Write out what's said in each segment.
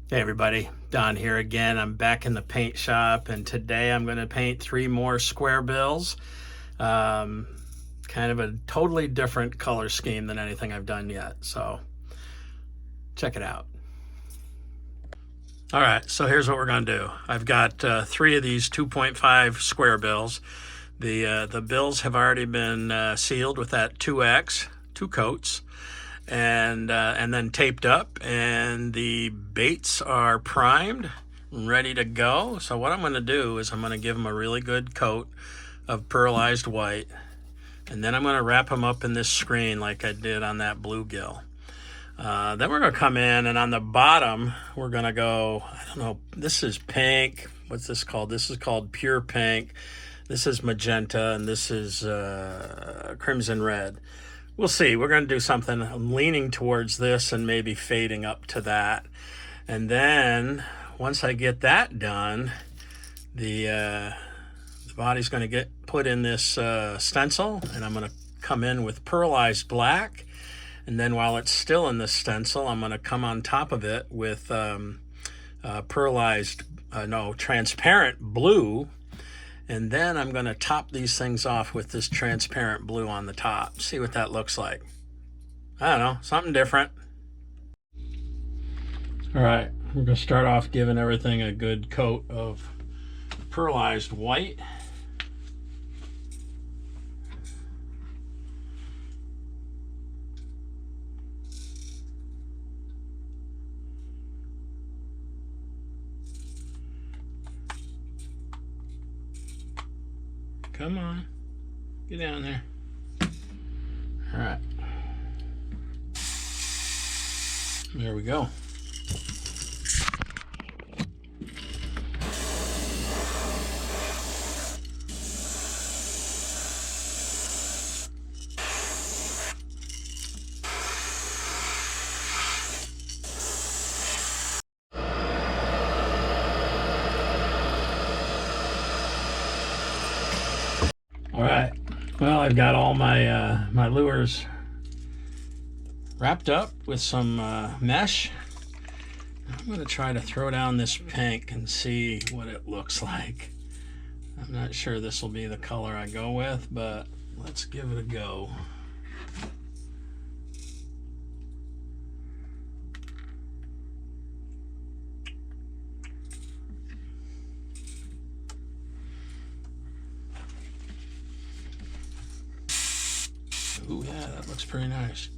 Hey everybody, Don here again. I'm back in the paint shop, and today I'm going to paint 3 more square bills. Um, Kind of a totally different color scheme than anything I've done yet, so check it out. All right, so here's what we're going to do. I've got 3 of these 2.5 square bills. The bills have already been sealed with that 2X, 2 coats, and then taped up, and the baits are primed and ready to go. So what I'm going to do is I'm going to give them a really good coat of pearlized white, and then I'm going to wrap them up in this screen like I did on that bluegill. Then we're going to come in, and on the bottom we're going to go, I don't know, this is pink. What's this called? This is called pure pink. This is magenta, and this is crimson red. We'll see. We're going to do something. I'm leaning towards this and maybe fading up to that. And then once I get that done, the body's going to get put in this stencil, and I'm going to come in with pearlized black. And then while it's still in the stencil, I'm going to come on top of it with transparent blue. And then I'm going to top these things off with this transparent blue on the top. See what that looks like. I don't know, something different. All right, we're going to start off giving everything a good coat of pearlized white. Come on, get down there. All right, there we go. All right, well, I've got all my my lures wrapped up with some mesh. I'm going to try to throw down this pink and see what it looks like. I'm not sure this will be the color I go with, but let's give it a go. Ooh, yeah, that looks pretty nice.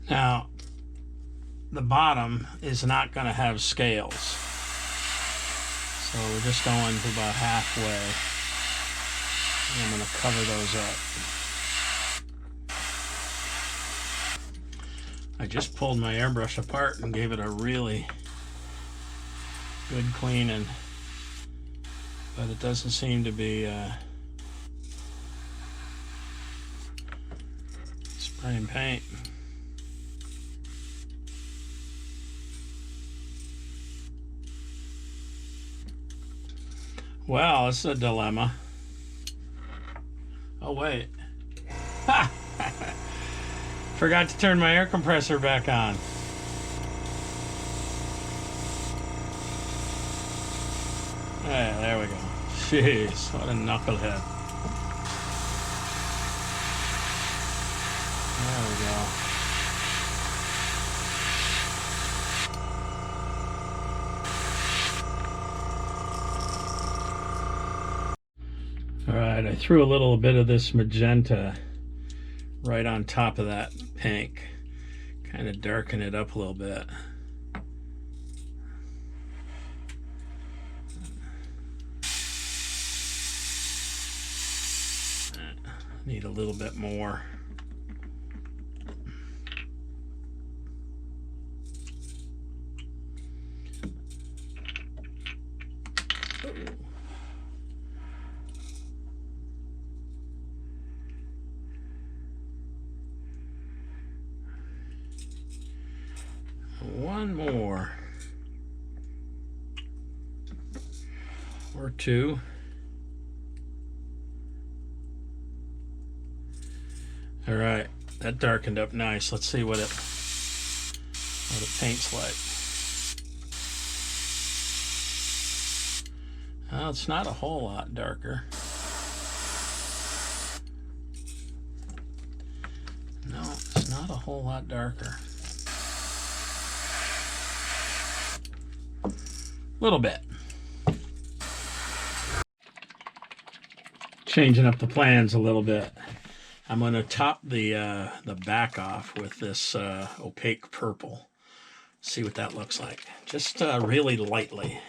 Now, the bottom is not going to have scales, so we're just going to about halfway. And I'm going to cover those up. I just pulled my airbrush apart and gave it a really good cleaning, but it doesn't seem to be spraying paint. Well, it's a dilemma. Oh, wait. Ha! Forgot to turn my air compressor back on. Yeah, there we go. Jeez, what a knucklehead. There we go. All right, I threw a little bit of this magenta right on top of that pink, kind of darken it up a little bit. Need a little bit more. One more or two. All right, that darkened up nice. Let's see what it paints like. Well, it's not a whole lot darker. No, it's not a whole lot darker. A little bit. Changing up the plans a little bit. I'm going to top the back off with this opaque purple. See what that looks like. Just really lightly.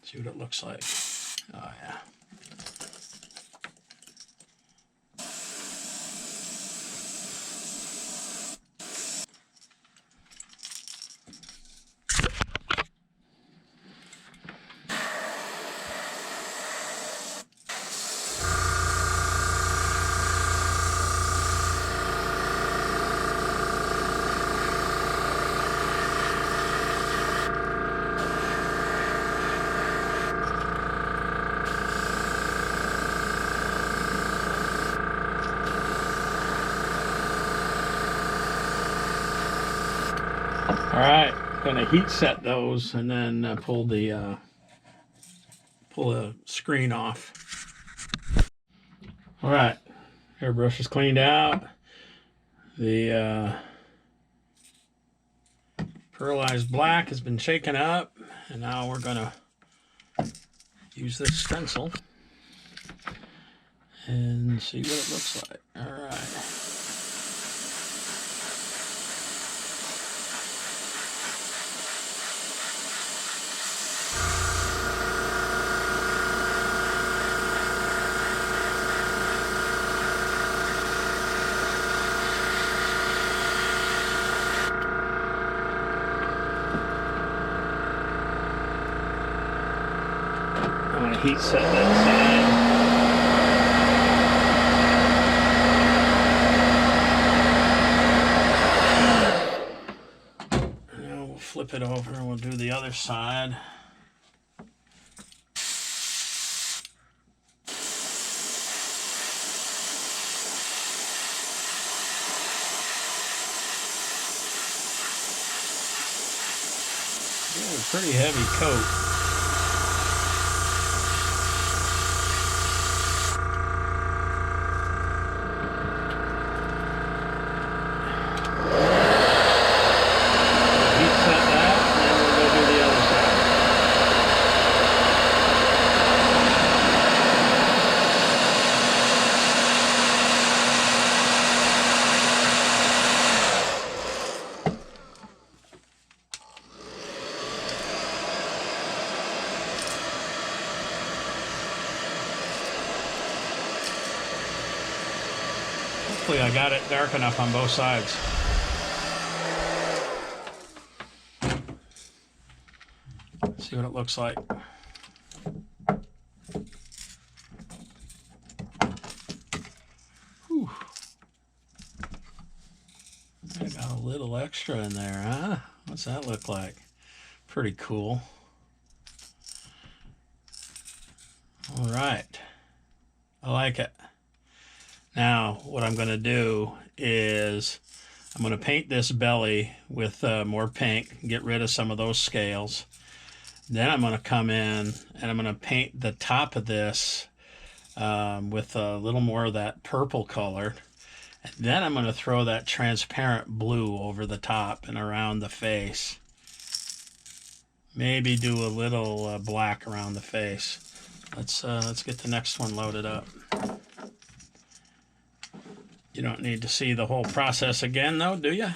See what it looks like. Oh yeah. All right, going to heat set those and then pull the screen off. All right, airbrush is cleaned out. The pearlized black has been shaken up, and now we're going to use this stencil and see what it looks like. All right. I'm going to heat set that side. Now we'll flip it over and we'll do the other side. Yeah, a pretty heavy coat. Hopefully I got it dark enough on both sides. Let's see what it looks like. Whew. I got a little extra in there, huh? What's that look like? Pretty cool. All right. I like it. Now, what I'm going to do is I'm going to paint this belly with more pink, get rid of some of those scales. Then I'm going to come in and I'm going to paint the top of this with a little more of that purple color. And then I'm going to throw that transparent blue over the top and around the face. Maybe do a little black around the face. Let's get the next one loaded up. You don't need to see the whole process again, though, do you?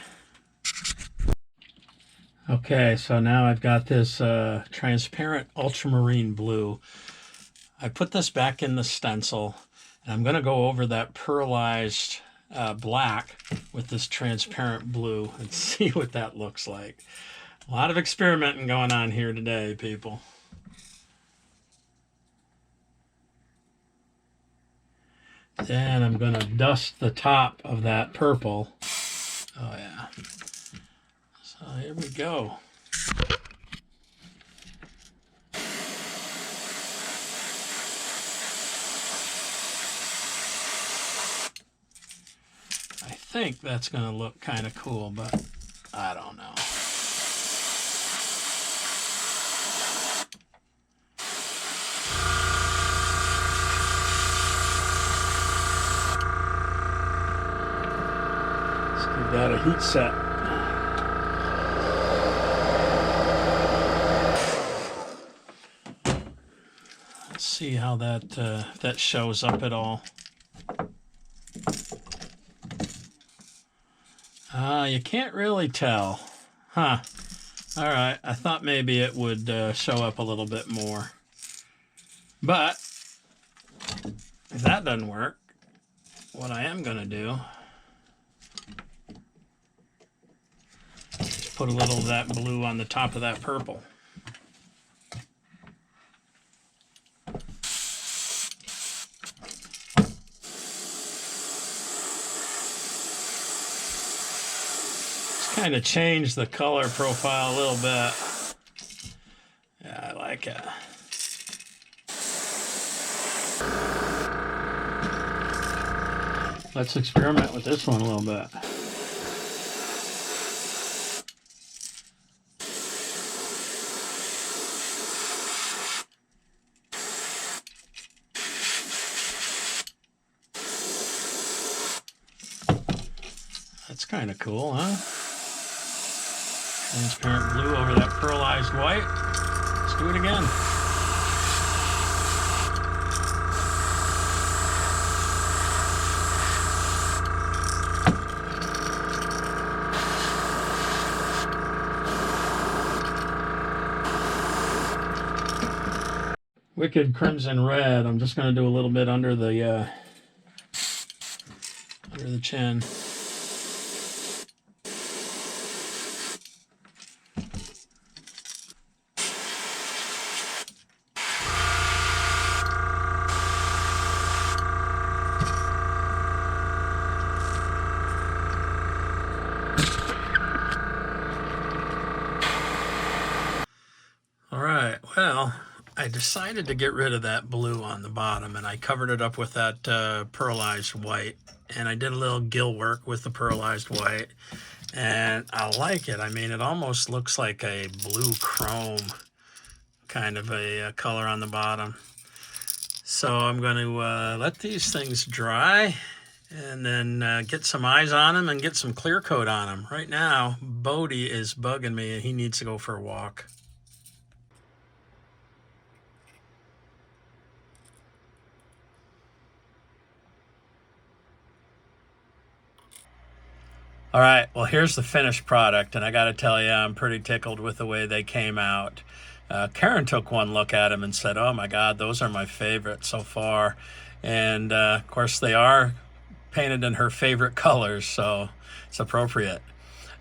Okay, so now I've got this transparent ultramarine blue. I put this back in the stencil, and I'm going to go over that pearlized black with this transparent blue and see what that looks like. A lot of experimenting going on here today, people. Then I'm going to dust the top of that purple. Oh, yeah. So here we go. think that's going to look kind of cool, but I don't know. Let's give that a heat set. Let's see how that shows up at all. You can't really tell. Huh. All right. I thought maybe it would show up a little bit more. But if that doesn't work, what I am going to do is put a little of that blue on the top of that purple. Kind of change the color profile a little bit. Yeah, I like it. Let's experiment with this one a little bit. That's kind of cool, huh? Transparent blue over that pearlized white. Let's do it again. Wicked Crimson Red. I'm just going to do a little bit under the chin. All right, well, I decided to get rid of that blue on the bottom, and I covered it up with that pearlized white, and I did a little gill work with the pearlized white, and I like it. I mean, it almost looks like a blue chrome kind of a color on the bottom. So I'm going to let these things dry and then get some eyes on them and get some clear coat on them. Right now, Bodie is bugging me, and he needs to go for a walk. All right, well, here's the finished product, and I got to tell you, I'm pretty tickled with the way they came out. Karen took one look at them and said, oh my God, those are my favorite so far. And of course, they are painted in her favorite colors, so it's appropriate.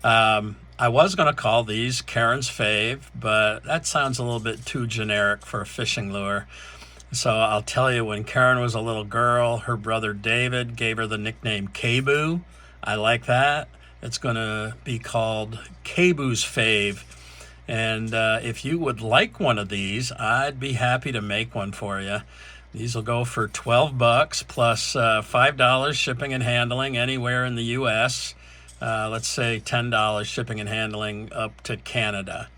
I was going to call these Karen's Fave, but that sounds a little bit too generic for a fishing lure. So I'll tell you, when Karen was a little girl, her brother David gave her the nickname K-Boo. I like that. It's going to be called K-Boo's Fave. And if you would like one of these, I'd be happy to make one for you. These will go for $12 plus $5 shipping and handling anywhere in the U.S. Let's say $10 shipping and handling up to Canada.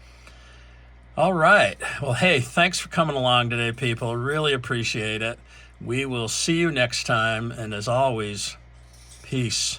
All right. Well, hey, thanks for coming along today, people. Really appreciate it. We will see you next time. And as always, peace.